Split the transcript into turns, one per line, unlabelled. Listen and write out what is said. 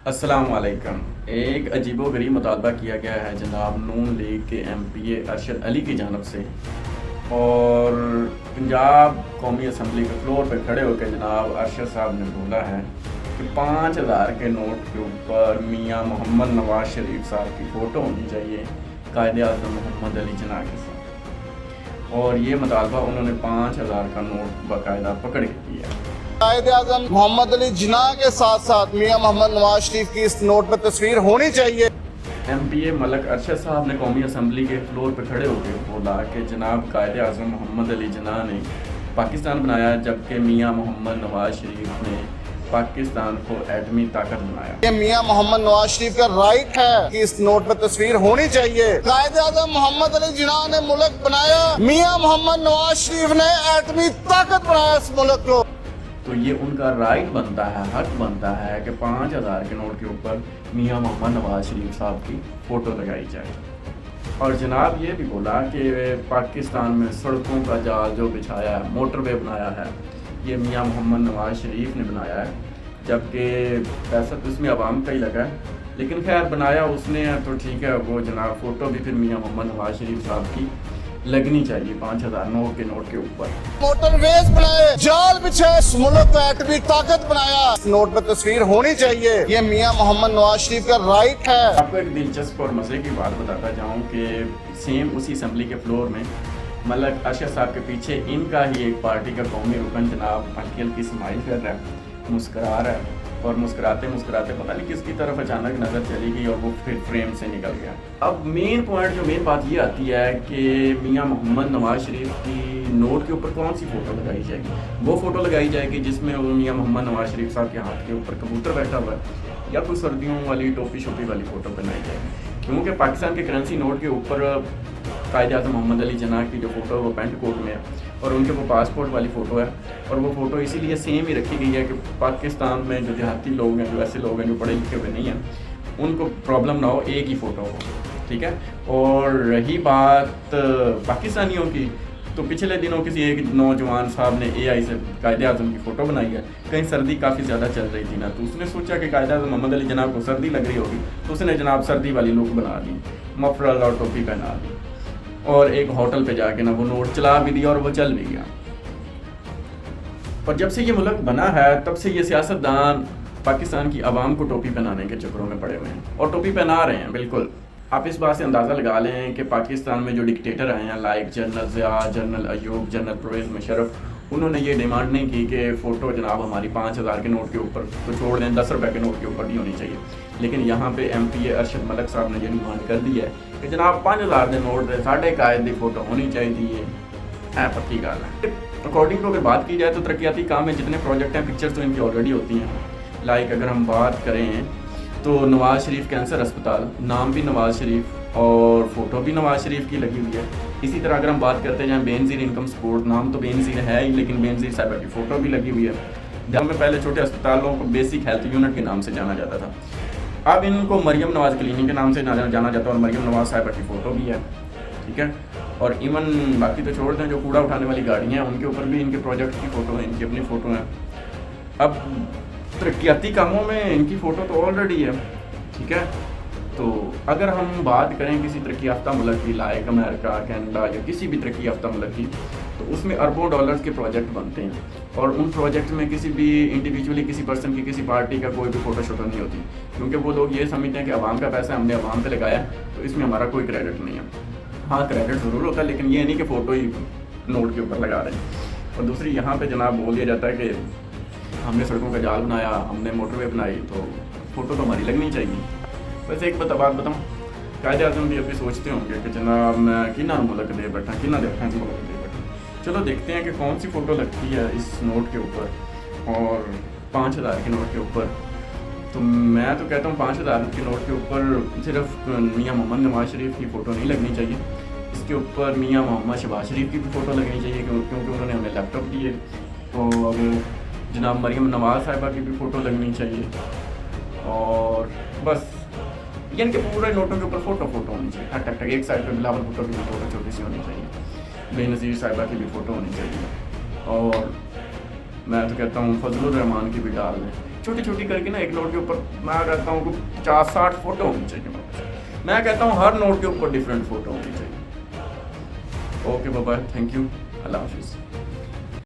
السلام علیکم۔ ایک عجیب و غریب مطالبہ کیا گیا ہے جناب نون لیگ کے ایم پی اے ارشد علی کی جانب سے، اور پنجاب قومی اسمبلی کے فلور پہ کھڑے ہو کے جناب ارشد صاحب نے بولا ہے کہ 5,000 کے نوٹ کے اوپر میاں محمد نواز شریف صاحب کی فوٹو ہونی چاہیے قائد اعظم محمد علی جناح کے ساتھ، اور یہ مطالبہ انہوں نے 5,000 کا نوٹ باقاعدہ پکڑ کے کیا ہے۔
قائد اعظم محمد علی جناح کے ساتھ ساتھ میاں محمد نواز شریف کی اس نوٹ پر تصویر ہونی چاہیے۔
ایم پی اے ملک ارشد صاحب نے قومی اسمبلی کے فلور پہ کھڑے ہو کے بولا کہ جناب قائد اعظم محمد علی جناح نے پاکستان بنایا، جبکہ میاں محمد نواز شریف نے پاکستان کو ایٹمی طاقت بنایا۔
یہ میاں محمد نواز شریف کا رائٹ ہے کہ اس نوٹ پر تصویر ہونی چاہیے۔ قائد اعظم محمد علی جناح نے ملک بنایا، میاں محمد نواز شریف نے ایٹمی طاقت بنایا اس ملک کو۔
تو یہ ان کا رائٹ بنتا ہے، حق بنتا ہے کہ 5,000 کے نوٹ کے اوپر میاں محمد نواز شریف صاحب کی فوٹو لگائی جائے۔ اور جناب یہ بھی بولا کہ پاکستان میں سڑکوں کا جال جو بچھایا ہے، موٹر وے بنایا ہے، یہ میاں محمد نواز شریف نے بنایا ہے، جبکہ پیسہ تو اس میں عوام کا ہی لگا ہے، لیکن خیر بنایا اس نے ہے تو ٹھیک ہے، وہ جناب فوٹو بھی پھر میاں محمد نواز شریف صاحب کی لگنی چاہیے 5,000 نوٹ کے نوٹ کے اوپر۔
موٹر ویز بنائے، جال بچھائے، اس ملک کو ایٹمی طاقت بنایا، اس نوٹ پر تصویر ہونی چاہیے۔ یہ میاں محمد نواز شریف کا رائٹ ہے۔
آپ کو ایک دلچسپ اور مزے کی بات بتاتا جاؤں کہ سیم اسی اسمبلی کے فلور میں ملک ارشد صاحب کے پیچھے ان کا ہی ایک پارٹی کا قومی رکن جناب ہلکی اسمائل کر رہا ہے، مسکرا رہا ہے، اور مسکراتے مسکراتے پتہ نہیں کس کی طرف اچانک نظر چلی گئی اور وہ پھر فریم سے نکل گیا۔ اب مین پوائنٹ جو مین بات یہ آتی ہے کہ میاں محمد نواز شریف کی نوٹ کے اوپر کون سی فوٹو لگائی جائے گی؟ وہ فوٹو لگائی جائے گی جس میں وہ میاں محمد نواز شریف صاحب کے ہاتھ کے اوپر کبوتر بیٹھا ہوا ہے، یا کوئی سردیوں والی ٹوپی شوپی والی فوٹو بنائی جائے گی، کیونکہ پاکستان کے کرنسی نوٹ کے اوپر قائد اعظم محمد علی جناح کی جو فوٹو ہے وہ پینٹ کوٹ میں ہے، اور ان کے وہ پاسپورٹ والی فوٹو ہے، اور وہ فوٹو اسی لیے سیم ہی رکھی گئی ہے کہ پاکستان میں جو دیہاتی لوگ ہیں، جو ایسے لوگ ہیں جو پڑھے لکھے ہوئے نہیں ہیں، ان کو پرابلم نہ ہو، ایک ہی فوٹو ہو، ٹھیک ہے۔ اور رہی بات پاکستانیوں کی، تو پچھلے دنوں کسی ایک نوجوان صاحب نے اے آئی سے قائد اعظم کی فوٹو بنائی ہے، کہیں سردی کافی زیادہ چل رہی تھی نا، تو اس نے سوچا کہ قائد اعظم محمد علی جناح کو سردی لگ رہی ہوگی، تو اس نے جناب سردی والی لک بنا دی، مفرل اور ٹوپی پہنا دی، اور ایک ہوٹل پہ جا کے نا وہ نوٹ چلا بھی دیا اور وہ چل بھی گیا۔ اور جب سے یہ ملک بنا ہے تب سے یہ سیاستدان پاکستان کی عوام کو ٹوپی پہنانے کے چکروں میں پڑے ہوئے ہیں، اور ٹوپی پہنا رہے ہیں بالکل۔ آپ اس بات سے اندازہ لگا لیں کہ پاکستان میں جو ڈکٹیٹر آئے ہیں like general Zia, general Ayub, general Pervez Musharraf, انہوں نے یہ ڈیمانڈ نہیں کی کہ فوٹو جناب ہماری 5,000 کے نوٹ کے اوپر تو چھوڑ دیں، 10 روپے کے نوٹ کے اوپر بھی ہونی چاہیے، لیکن یہاں پہ ایم پی اے ارشد ملک صاحب نے یہ ڈیمانڈ کر دی ہے کہ جناب 5,000 کے نوٹ دے ساڑھے قائد کی فوٹو ہونی چاہیے، ہے پکی گال ہے۔ اکارڈنگ ٹو اگر بات کی جائے تو ترقیاتی کام میں جتنے پروجیکٹ ہیں، پکچرز تو ان کی آلریڈی ہوتی ہیں، لائک اگر ہم بات کریں تو نواز شریف کینسر اسپتال، نام بھی نواز شریف اور فوٹو بھی نواز شریف کی لگی ہوئی ہے۔ اسی طرح اگر ہم بات کرتے جائیں بے نظیر انکم سپورٹ، نام تو بے نظیر ہے ہی لیکن بے نظیر صاحبہ کی فوٹو بھی لگی ہوئی ہے، جہاں میں پہلے چھوٹے اسپتالوں کو بیسک ہیلتھ یونٹ کے نام سے جانا جاتا تھا، اب ان کو مریم نواز کلینک کے نام سے جانا جاتا ہے، اور مریم نواز صاحبہ کی فوٹو بھی ہے، ٹھیک ہے۔ اور ایون باقی تو چھوڑ دیں، جو کوڑا اٹھانے والی گاڑیاں ہیں ان کے اوپر بھی ان کے پروجیکٹ کی فوٹو ہیں، ان کی اپنی فوٹو ہیں۔ اب ترقیاتی کاموں میں ان کی فوٹو تو آلریڈی ہے، ٹھیک ہے۔ تو اگر ہم بات کریں کسی ترقی یافتہ ملک کی لائک امریکہ، کینیڈا یا کسی بھی ترقی یافتہ ملک کی، تو اس میں اربوں ڈالرز کے پروجیکٹ بنتے ہیں، اور ان پروجیکٹ میں کسی بھی انڈیویجولی کسی پرسن کی، کسی پارٹی کا کوئی بھی فوٹو شوٹو نہیں ہوتی، کیونکہ وہ لوگ یہ سمجھتے ہیں کہ عوام کا پیسہ ہم نے عوام پہ لگایا تو اس میں ہمارا کوئی کریڈٹ نہیں ہے۔ ہاں کریڈٹ ضرور ہوتا ہے، لیکن یہ نہیں کہ فوٹو ہی نوٹ کے اوپر لگا رہے ہیں۔ اور دوسری یہاں پہ جناب بول دیا جاتا ہے کہ ہم نے سڑکوں کا جال بنایا، ہم نے موٹر وے بنائی، تو فوٹو تو ہماری لگنی چاہیے۔ ویسے ایک بات بتاؤں، قائد اعظم بھی ابھی سوچتے ہوں گے کہ جناب میں کنا ملک دے بیٹھا، کنا ڈیفینس ملک دے بیٹھا۔ چلو دیکھتے ہیں کہ کون سی فوٹو لگتی ہے اس نوٹ کے اوپر اور 5,000 کے نوٹ کے اوپر۔ تو میں تو کہتا ہوں 5,000 کے نوٹ کے اوپر صرف میاں محمد نواز شریف کی فوٹو نہیں لگنی چاہیے، اس کے اوپر میاں محمد شہباز شریف کی بھی فوٹو لگنی چاہیے، کیونکہ انہوں نے ہمیں لیپ ٹاپ دیے، اور جناب مریم نواز صاحبہ کی بھی فوٹو لگنی چاہیے، اور بس یعنی کہ پورے نوٹوں کے اوپر فوٹو ہونی چاہیے، ٹھک ٹھک ٹھک، ایک سائڈ پہ بلاول بھٹو کی بھی فوٹو چھوٹی سی ہونی چاہیے، بے نظیر صاحبہ کی بھی فوٹو ہونی چاہیے، اور میں تو کہتا ہوں فضل الرحمان کی بھی ڈال دیں، چھوٹی چھوٹی کر کے نا ایک نوٹ کے اوپر میں کہتا ہوں کہ 50-60 فوٹو ہونی چاہیے. میں کہتا ہوں ہر نوٹ کے اوپر ڈفرینٹ فوٹو ہونی چاہیے. اوکے بابا, تھینک یو, اللہ حافظ.